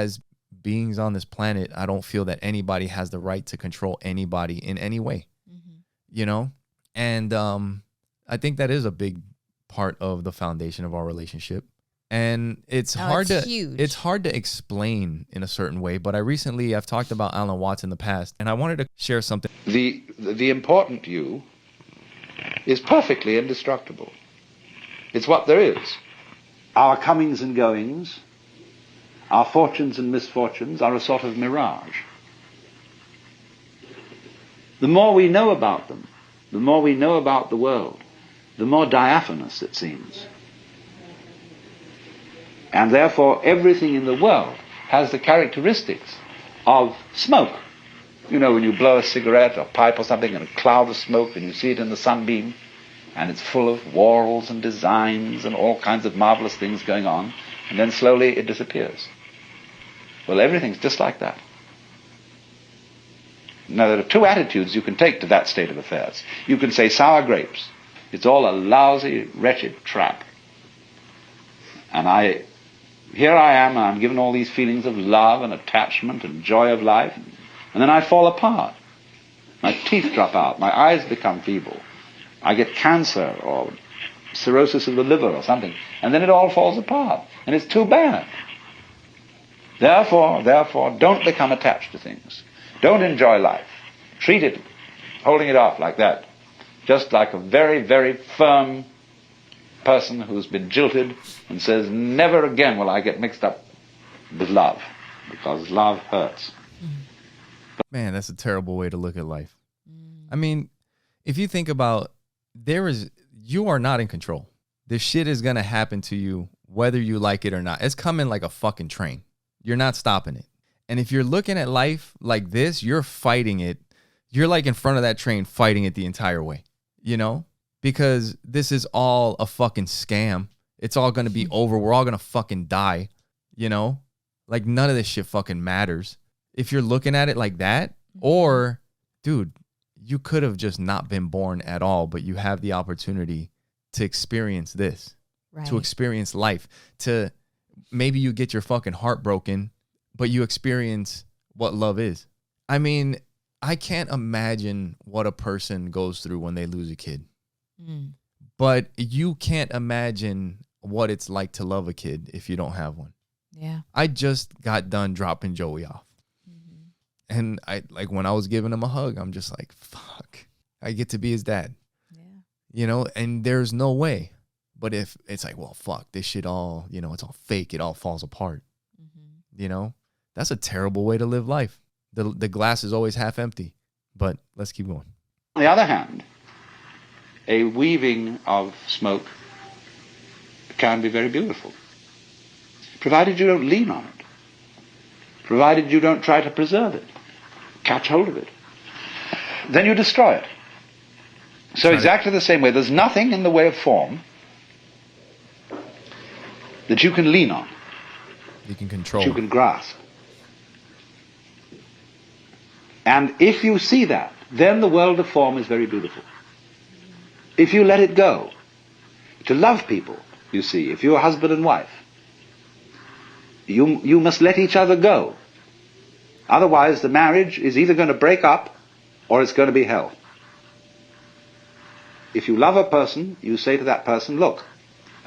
as beings on this planet, I don't feel that anybody has the right to control anybody in any way, you know? And I think that is a big part of the foundation of our relationship. And it's huge. It's hard to explain in a certain way, but I've talked about Alan Watts in the past, and I wanted to share something. The important you is perfectly indestructible. It's what there is. Our comings and goings, our fortunes and misfortunes are a sort of mirage. The more we know about them, the more we know about the world, the more diaphanous it seems. And therefore everything in the world has the characteristics of smoke. You know, when you blow a cigarette or pipe or something and a cloud of smoke and you see it in the sunbeam and it's full of whorls and designs and all kinds of marvelous things going on, and then slowly it disappears. Well, everything's just like that. Now, there are two attitudes you can take to that state of affairs. You can say sour grapes. It's all a lousy, wretched trap. And here I am, and I'm given all these feelings of love and attachment and joy of life, and then I fall apart. My teeth drop out, my eyes become feeble, I get cancer or cirrhosis of the liver or something, and then it all falls apart, and it's too bad. Therefore, don't become attached to things. Don't enjoy life. Treat it, holding it off like that, just like a very, very firm person who's been jilted and says, never again will I get mixed up with love, because love hurts. Man, that's a terrible way to look at life. I mean, if you think about, you are not in control. This shit is going to happen to you whether you like it or not. It's coming like a fucking train. You're not stopping it. And if you're looking at life like this, you're fighting it. You're like in front of that train fighting it the entire way, you know? Because this is all a fucking scam. It's all going to be over. We're all going to fucking die, you know? Like, none of this shit fucking matters. If you're looking at it like that, or, dude, you could have just not been born at all, but you have the opportunity to experience this, right, to experience life, to maybe you get your fucking heart broken, but you experience what love is. I mean, I can't imagine what a person goes through when they lose a kid. But you can't imagine what it's like to love a kid if you don't have one. Yeah. I just got done dropping Joey off. And when I was giving him a hug, I'm just like, fuck, I get to be his dad. Yeah. You know, and there's no way. But if it's like, well, fuck, this shit all, you know, it's all fake. It all falls apart. You know, that's a terrible way to live life. The glass is always half empty. But let's keep going. On the other hand, a weaving of smoke can be very beautiful, provided you don't lean on it, provided you don't try to preserve it, catch hold of it. Then you destroy it. So exactly the same way, there's nothing in the way of form that you can lean on, you can control, you can grasp. And if you see that, then the world of form is very beautiful. If you let it go, to love people, you see, if you're husband and wife, you must let each other go. Otherwise, the marriage is either going to break up or it's going to be hell. If you love a person, you say to that person, look,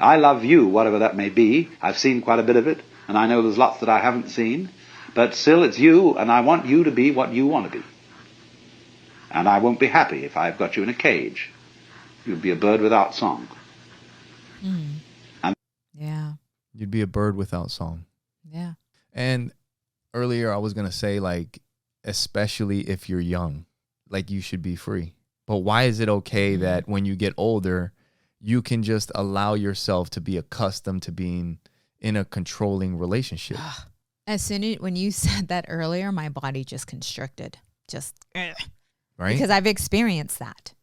I love you, whatever that may be. I've seen quite a bit of it, and I know there's lots that I haven't seen, but still it's you, and I want you to be what you want to be. And I won't be happy if I've got you in a cage. You'd be a bird without song. Yeah. You'd be a bird without song. Yeah. And earlier I was going to say, like, especially if you're young, like, you should be free. But why is it okay that when you get older, you can just allow yourself to be accustomed to being in a controlling relationship? As soon as when you said that earlier, my body just constricted. Just right? Because I've experienced that.